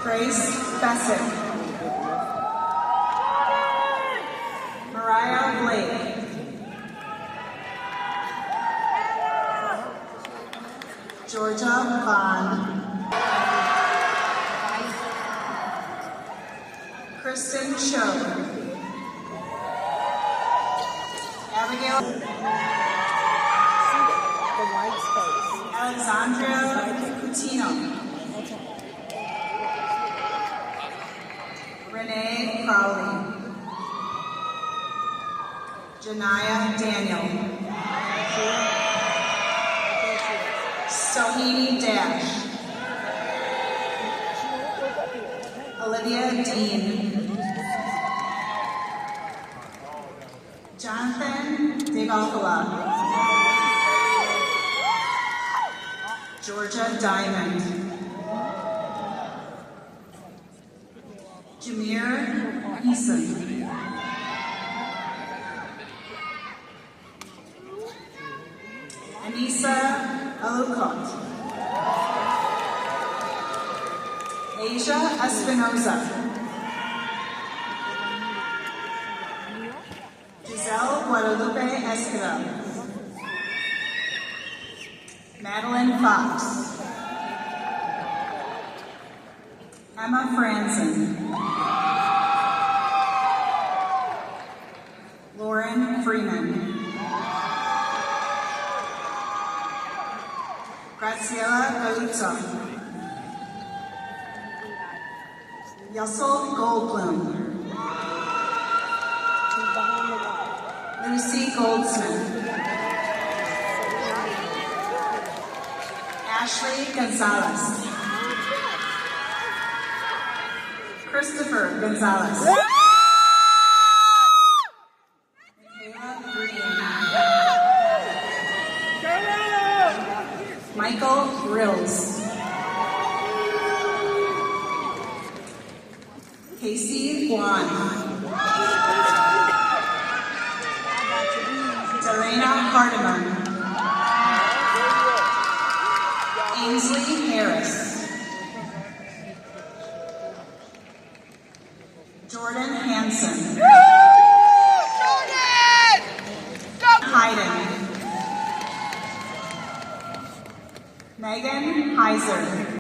Grace Bessick. Mariah Blake. Georgia Vaughn. Kristen Cho. Abigail. The white space. Alexandria Coutinho. Renee Crowley. Janaya Daniel. Sohini Dash. Olivia Dean. Jonathan DeGalcola. Georgia Diamond. Jameer Eason. Anissa Alukot. Asia Espinoza. Giselle Guadalupe Escobar. Madeline Fox. Emma Franzen. Lauren Freeman. Graciela Galuzzo. Yassel Goldblum. Lucy Goldsmith. Ashley Gonzalez. Christopher Gonzalez. Michaela Green. Michael Grills. Casey Guan. Delana Hardiman. Ainsley Harris. Jordan Hansen. Jordan! Hayden. Megan Heiser.